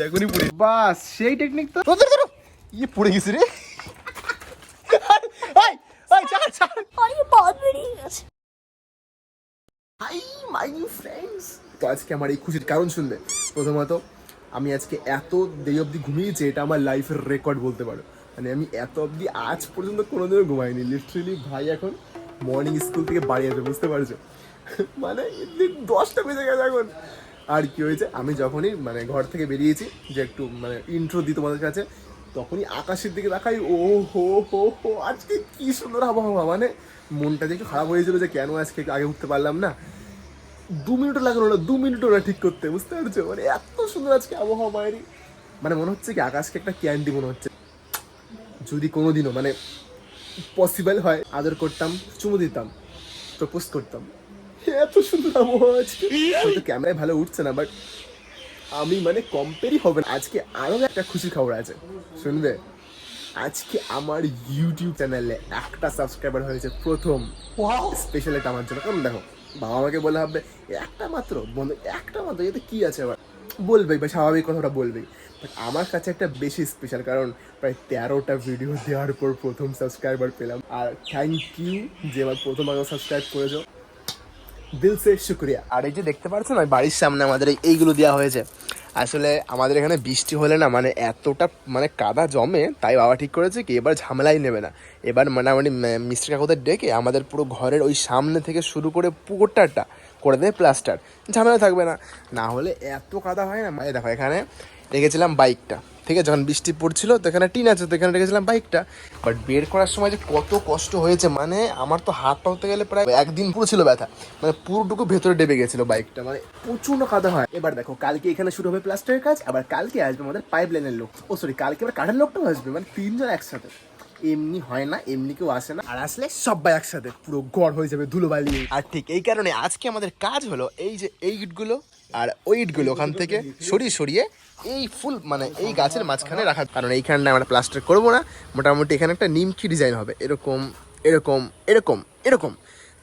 এখনই পড়ে বাস সেই টেকনিক তো ইয়ে পড়ে গেছে রে। তো আজকে আমার এই খুশির কারণ শুনলে, প্রথমত আমি আজকে এত দেরি অবধি ঘুমিয়েছি, এটা আমার লাইফের রেকর্ড বলতে পারো। মানে আমি এত অবধি আজ পর্যন্ত কোনোদিনও ঘুমাইনি লিটারেলি। ভাই এখন মর্নিং স্কুল থেকে বাড়ি আসবে, বুঝতে পারছো? মানে 10টা বেজে গেছে এখন। আর কি হয়েছে, আমি যখনই মানে ঘর থেকে বেরিয়েছি যে একটু মানে ইন্ট্রো দিই তোমাদের কাছে, তখনই আকাশের দিকে দেখাই, ও হো হো হো আজকে কি সুন্দর আবহাওয়া। মানে মনটা যে একটু খারাপ হয়েছিল যে কেন আজকে আগে উঠতে পারলাম না। 2 মিনিটও লাগলো না, 2 মিনিটও না ঠিক করতে, বুঝতে পারছো? মানে এত সুন্দর আজকে আবহাওয়া বাইরে। মানে মনে হচ্ছে কি আকাশকে একটা ক্যান্ডি মনে হচ্ছে। যদি কোনোদিনও মানে পসিবল হয় আদর করতাম, চুমু দিতাম, প্রপোজ করতাম। এত সুন্দর আবহাওয়া আজকে। হয়তো ক্যামেরায় ভালো উঠছে না, বাট আমি মানে কম্পেয়ারই হবে না। আজকে আরও একটা খুশির খবর আছে, শুনবে? আজকে আমার ইউটিউব চ্যানেলে 1টা সাবস্ক্রাইবার হয়েছে, প্রথম। স্পেশাল এটা আমার জন্য। কারণ দেখো, বাবা আমাকে বলে ভাববে একটা মাত্র বন্ধু, একটা মাত্র, এতে কী আছে? আবার বলবেই বা স্বাভাবিক কথাটা বলবেই, বাট আমার কাছে একটা বেশি স্পেশাল, কারণ প্রায় 13টা ভিডিও দেওয়ার পর প্রথম সাবস্ক্রাইবার পেলাম। আর থ্যাংক ইউ যে আমার প্রথম আগে সাবস্ক্রাইব করেছো, দিল সে শুক্রিয়া। আর এই যে দেখতে পাচ্ছ না, বাড়ির সামনে আমাদের এইগুলো দেওয়া হয়েছে। আসলে আমাদের এখানে বৃষ্টি হলে না মানে এতটা মানে কাদা জমে, তাই বাবা ঠিক করেছে কি এবার ঝামেলাই নেবে না। এবার মোটামুটি মিস্ত্রি কাকুদের ডেকে আমাদের পুরো ঘরের ওই সামনে থেকে শুরু করে পুকুরটা করে দেয় প্লাস্টার, ঝামেলা থাকবে না। না হলে এত কাদা হয় না। দেখো এখানে রেখেছিলাম বাইকটা, ঠিক আছে? যখন বৃষ্টি পড়ছিল তো এখানে টিন আছে, তো এখানে রেখেছিলাম বাইকটা। বাট বের করার সময় যে কত কষ্ট হয়েছে, মানে আমার তো হাত পা হতে গেলে প্রায় একদিন পুরো ছিল ব্যথা, মানে পুরোটুকু ভেতরে ডেবে গেছিলো বাইকটা, মানে প্রচুর কাদা হয়। এবার দেখো কালকে এখানে শুরু হবে প্লাস্টারের কাজ, আবার কালকে আসবে আমাদের পাইপ লাইনের লোক, ও সরি কালকে আবার কাঠের লোকটাও আসবে, মানে 3 জন একসাথে। এমনি হয় না, এমনি কেউ আসে না, আর আসলে সবাই একসাথে পুরো গড় হয়ে যাবে ধুলোবালি। আর ঠিক এই কারণে আজকে আমাদের কাজ হলো এই যে এই ইটগুলো আর ওই ইটগুলো ওখান থেকে সরিয়ে সরিয়ে এই ফুল মানে এই গাছের মাঝখানে রাখা। কারণ এইখানটা আমরা প্লাস্টার করবো না, মোটামুটি এখানে একটা নিমকি ডিজাইন হবে, এরকম এরকম এরকম এরকম।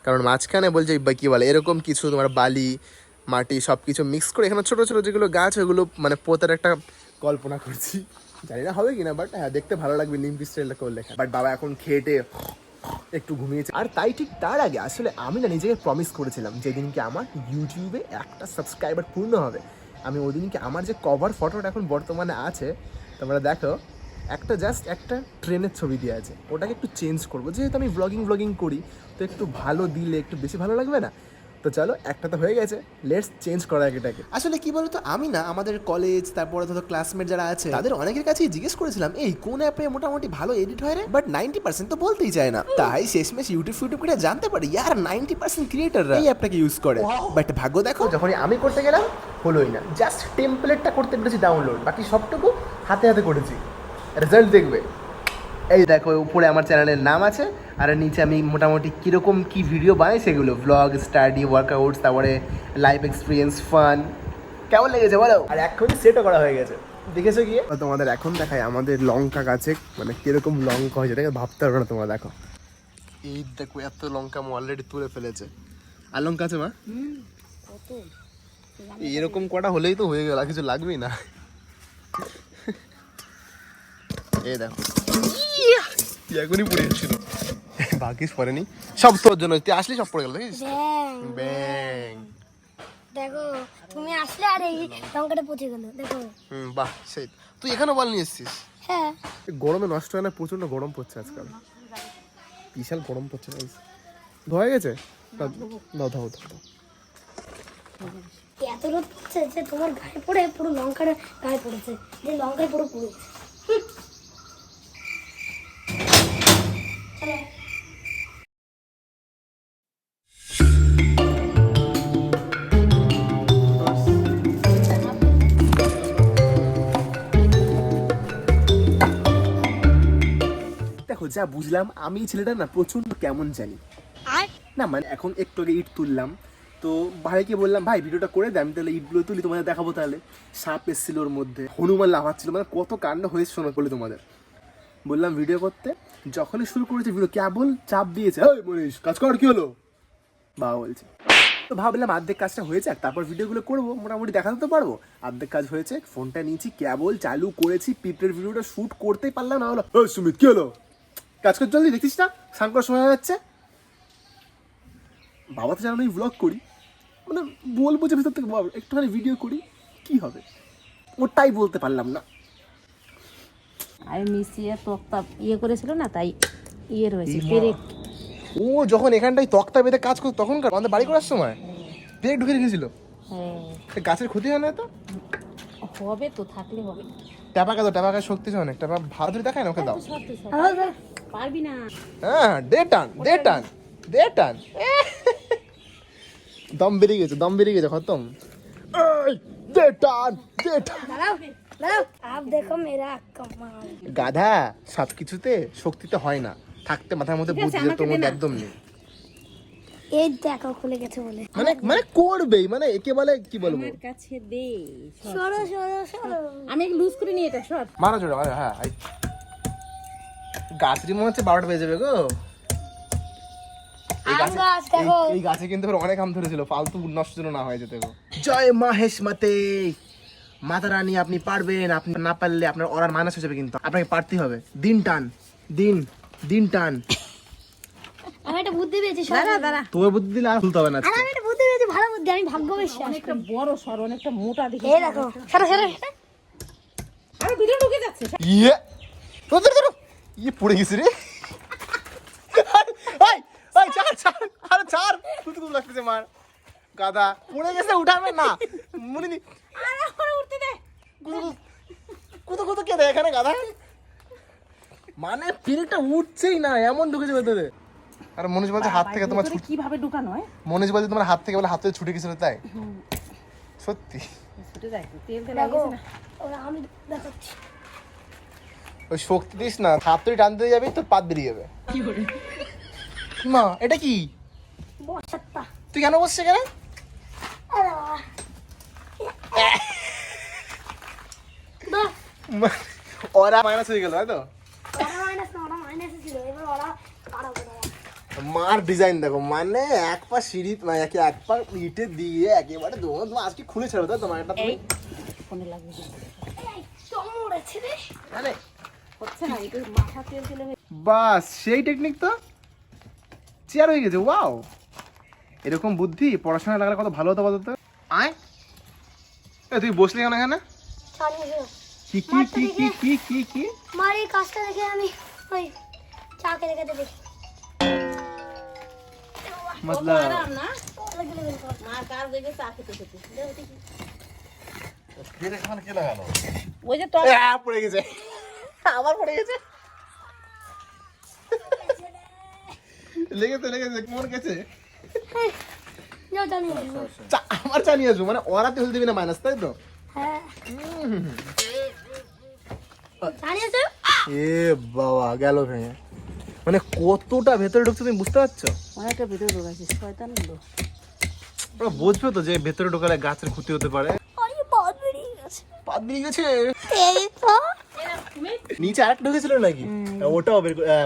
কারণ মাঝখানে বলছে কী বলে, এরকম কিছু তোমার বালি মাটি সব কিছু মিক্স করে এখানে ছোটো ছোটো যেগুলো গাছ, ওগুলো মানে পোতার একটা কল্পনা করছি। জানি না হবে কিনা, বাট হ্যাঁ দেখতে ভালো লাগবে নিমকি স্টাইলটা করলে। বাট বাবা এখন খেটে একটু ঘুমিয়েছে। আর তাই ঠিক তার আগে আসলে আমি না নিজেকে প্রমিস করেছিলাম যেদিনকে আমার ইউটিউবে 1টা সাবস্ক্রাইবার পূর্ণ হবে, আমি ওই দিনকে আমার যে কভার ফটোটা এখন বর্তমানে আছে তোমরা দেখো, একটা জাস্ট একটা ট্রেনের ছবি দিয়ে আছে, ওটাকে একটু চেঞ্জ করবো। যেহেতু আমি ব্লগিং করি, তো একটু ভালো দিলে একটু বেশি ভালো লাগবে না? তো চলো, একটা তো হয়ে গেছে, লেটস চেঞ্জ করা এটাকে। আসলে কি বলতো, আমি না আমাদের কলেজ তারপরে ধরো ক্লাসমেট যারা আছে তাদের অনেকের কাছেই জিজ্ঞেস করেছিলাম এই কোন অ্যাপে মোটামুটি ভালো এডিট হয় রে, বাট 90% তো বলতেই চায় না। তাই শেষমেশ ইউটিউব করে জানতে পারি ইয়ার 90% ক্রিয়েটাররা এই অ্যাপটাকে ইউজ করে। বাট ভাগ্য দেখো, যখনই আমি করতে গেলাম হলোই না, জাস্ট টেমপ্লেটটা করতে পেরেছি ডাউনলোড, বাকি সবটুকু হাতে হাতে করেছি। রেজাল্ট দেখবে, এই দেখো উপরে আমার চ্যানেলের নাম আছে, আর নিচে আমি মোটামুটি কীরকম কী ভিডিও বানাই সেগুলো, ব্লগ, স্টাডি, ওয়ার্কআউটস, তারপরে লাইফ এক্সপিরিয়েন্স, ফান। কেমন লেগেছে বলো? আর এখনই সেটও করা হয়ে গেছে, দেখেছো গিয়ে? তোমাদের এখন দেখায় আমাদের লঙ্কা গাছে মানে কীরকম লঙ্কা হয়েছে, এটাকে ভাবতে পারবে না তোমরা। দেখো এই দেখো এত লঙ্কা আমি অলরেডি তুলে ফেলেছে। আর লঙ্কা আছে মা? এরকম কটা হলেই তো হয়ে গেল, কিছু লাগবেই না। এই দেখো এখনই পড়ে যাচ্ছিল, ভাগ্যিস পড়েনি, সব তোর জন্য, তুই আসলি সব পড়ে গেল। দেখিস ব্যাং, দেখো তুমি আসলে আর এই লঙ্কাটা পচে গেল, দেখো। বাহ সেই, তুই এখানে বল নিয়ে এসছিস? হ্যাঁ, গরমে নষ্ট হয় না, প্রচন্ড গরম পড়ছে আজকাল, বিশাল গরম পড়ছে। ধোয়া গেছে, দাও দাও দাও। এত রোদ পড়ছে যে তোমার গায়ে পড়ে পুরো লঙ্কাটা গায়ে পড়েছে, যে লঙ্কায় পুরো পুরো। দেখো যা বুঝলাম, আমি ছেলেটা না প্রচন্ড কেমন জানি না, মানে এখন একটু আগে ইট তুললাম, তো ভাইকে বললাম ভাই ভিডিওটা করে দে, আমি তাহলে ইটগুলো তুলি তোমাদের দেখাবো। তাহলে সাপ এসেছিল ওর মধ্যে, হনুমান লাফাচ্ছিল, মানে কত কাণ্ড হয়েছে শোনো বলে তোমাদের। বললাম ভিডিও করতে, যখনই শুরু করেছে ভিডিও কেবল চাপ দিয়েছে, ওই মনীষ কাজ কর, কি হলো? বাবা বলছে তো ভাবলাম অর্ধেক কাজটা হয়েছে, তারপর ভিডিওগুলো করবো, মোটামুটি দেখাতে তো পারবো। অর্ধেক কাজ হয়েছে, ফোনটা নিয়েছি, কেবল চালু করেছি, পিঁপড়ের ভিডিওটা শ্যুট করতেই পারলাম না। হলো ও সুমিত, কি হলো? কাজ করতে জলদি, দেখছিস না স্নান করার সময় হয়ে যাচ্ছে। বাবা তো জানো আমি ব্লগ করি, মানে বলবো যে ভিতর থেকে বাবা একটুখানি ভিডিও করি, কি হবে ওটাই বলতে পারলাম না। আমি মিশিয়ে তক্তা করেছিল না, তাই রয়েছে পেরেক। ও যখন এখানটায় তক্তা বেঁধে কাজ করতো তখনকার আমাদের বাড়ি করার সময় পেরেক ঢুকে রেখেছিল। হ্যাঁ গাছের ক্ষতি হয় না তো? হবে তো, থাকলে হবে। ট্যাপাকা শক্তি আছে অনেক, ট্যাপা ভালো ধরে দেখায় না, ওকে দাও। পারবি না। হ্যাঁ দে টান দম বেরিয়ে গেছে খতম। দে টান। দাঁড়াও, আপ দেখো মেরা কমাল। গাধা সব কিছুতে শক্তিতে হয় না, থাকতে মাথার মধ্যে বুদ্ধি তোর মধ্যে একদম নেই। এই দেখো খুলে গেছে বলে, মানে করবেই, মানে একে বলে কি বলবো। আমার কাছে দে। সরো। আমি লুজ করে নিয়ে এটা সর। মারা জোড়া হ্যাঁ। গাছটি মনে হচ্ছে 12টা বেজে যাবে গো। এই গাছে কিন্তু অনেক আম ধরেছিল, ফালতু নষ্ট যেন না হয়ে যেতে গো। জয় মহেশ মতে, মাতা রানী আপনি পারবেন, আপনি না পারলে আপনার অর্ডার মাইনাস হয়ে যাবে, কিন্তু আপনাকে পারতেই হবে। দিন টান। আমি একটা বুদ্ধি পেয়েছি, দাঁড়া তোর বুদ্ধি দিলে আর খুলতে হবে না। আমি একটা বুদ্ধি পেয়েছি, ভালো বুদ্ধি, আমি ভাগ্য বিশ্বাস। অনেকটা বড় সর, অনেকটা মোটা দেখে। এই দেখো, সরো। আরে ভিডিও ঢুকে যাচ্ছে। ইয়ে তোর ইয়ে পড়ে গেছে রে। ছাড় তুই লাগতেছে মার, গাদা পড়ে গেছে, উঠাবে না মনে নি। আরে উঠতে দে। কুতো কে দেয় এখানে গাদা, মানে পিরিটা উঠছেই না, এমন ঢুকেছে ভেতরে। আর মনীষ বলছে হাত থেকে তোমার কিভাবে ঢুকানো হয়? মনীষ বলছে তোমার হাত থেকে বলে হাত থেকে ছুটে গেছিল, তাই সত্যি? ছুটে যায় তো, তেল দেখো লাগিয়েছে না। ওরা, আমি দেখাচ্ছি। ওই শক্তি দিস না, হাত তুই টানতে যাবি তোর পাত বেরিয়ে যাবে। মা এটা কি? বসাত্তা। তুই কেন বসছিস এখানে? আরে বাবা, বাহ, ওরা মাইনাস হয়ে গেল, তাই তো? ওরা মাইনাস ছিল, এবার ওরা পারাবো না। মার ডিজাইন দেখো, মানে এক পা সিঁড়ি, মানে এক পা ইটে দিয়ে একেবারে তোমার আজকে খুলে ছেড়ো, তাই তোমার এটা এই ফোনে লাগবে। এই চমড় উড়েছে রে। আরে হচ্ছে না, এটা মাথা তেল তেলে হয়ে। বাস সেই টেকনিক তো, চেয়ার হয়ে গেছে। ওয়াও, এরকম বুদ্ধি পড়াশোনা লাগলে কত ভালো হতো বলতো। আয় তুই বসলি কেন এখানে? কি মার এই কাজটা দেখে আমি ওই চাকে দেখে দেখি। মতলব আরাম না, মার কাজ দেখে চা খেতে খেতে। ওই যে টক পড়ে গেছে, আবার পড়ে গেছে, লেগেছে মন গেছে। যাও জানি। আমার জানিয়ে আসবো, মানে ওরা তেল দিবি না মাইনাস, তাই তো? হ্যাঁ জানিয়েছো? এ বাবা গেল ভেঙে, মানে কতটা ভেতরে ঢুকছে তুমি বুঝতে পারছো? অনেকটা ভিতরে ঢুকাইছে, শয়তান লোক। ওরা বুঝবে তো যে ভেতরে ঢোকালে গাছের ক্ষতি হতে পারে। আরে পাত বেরিয়ে গেছে। পাত বেরিয়ে গেছে। এই তো নিচে আরেকটা ঢুকেছিল নাকি? ওটাও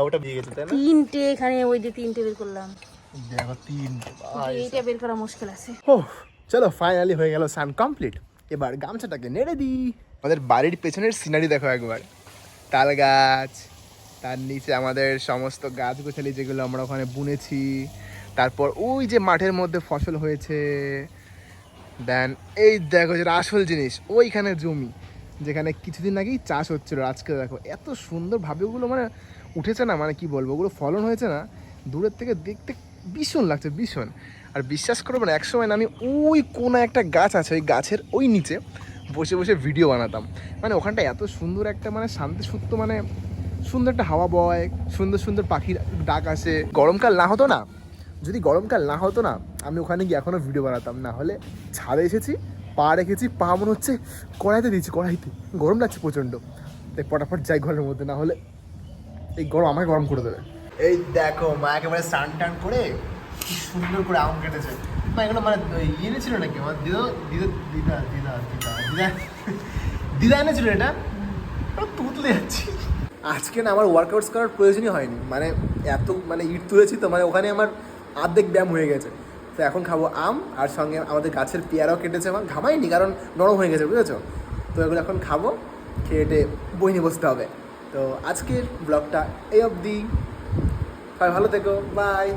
ওটা বেরিয়ে গেছে, তাই না? তিনটে এখানে, ওই যে তিনটে বের করলাম। দেখো তিনটে। এইটা বের করা মুশকিল আছে। ও চলো ফাইনালি হয়ে গেল সান কমপ্লিট। এবার গামছাটাকে নেড়ে দিই। আমাদের বাড়ির পেছনের সিনারি দেখো একবার, তাল গাছ, তার নিচে আমাদের সমস্ত গাছ গোছালি যেগুলো আমরা ওখানে বুনেছি, তারপর ওই যে মাঠের মধ্যে ফসল হয়েছে, দেন এই দেখো যেটা আসল জিনিস, ওইখানে জমি যেখানে কিছুদিন আগেই চাষ হচ্ছিল, আজকে দেখো এত সুন্দরভাবে ওগুলো মানে উঠেছে না, মানে কি বলবো, ওগুলো ফলন হয়েছে না, দূরের থেকে দেখতে ভীষণ লাগছে, ভীষণ। আর বিশ্বাস করবো না, একসময় না আমি ওই কোনো একটা গাছ আছে, ওই গাছের ওই নিচে বসে বসে ভিডিও বানাতাম, মানে ওখানটা এত সুন্দর একটা মানে শান্তি সুপ্ত, মানে সুন্দর একটা হাওয়া বয়, সুন্দর সুন্দর পাখির ডাক আসে। গরমকাল না হতো না, যদি গরমকাল না হতো না, আমি ওখানে গিয়ে এখনও ভিডিও বানাতাম। না হলে ছাদে এসেছি, পা রেখেছি, পা মনে হচ্ছে কড়াইতে দিয়েছি, কড়াইতে গরম লাগছে প্রচণ্ড, তাই পটাপট যাই ঘরের মধ্যে, না হলে এই গরম আমাকে গরম করে দেবে। এই দেখো মা একেবারে স্নান টান করে কি সুন্দর করে আম কেটেছে। মা এগুলো মানে ইয়ে এনেছিল নাকি? আমার দিদা এনেছিল এটা, তুতলে যাচ্ছি। আজকে না আমার ওয়ার্কআউটস করার প্রয়োজনই হয়নি, মানে এত মানে ইট তুলেছি তো, মানে ওখানে আমার অর্ধেক ব্যায়াম হয়ে গেছে। তো তো এখন খাবো আম, আর সঙ্গে আমাদের গাছের পেয়ারাও কেটেছে, আমার ঘামাইনি কারণ নরম হয়ে গেছে, বুঝেছো? তো এগুলো এখন খাবো, খেয়ে বই নিয়ে বসতে হবে। তো আজকের ব্লগটা এই অবধি, সবাই ভালো থেকো, বাই।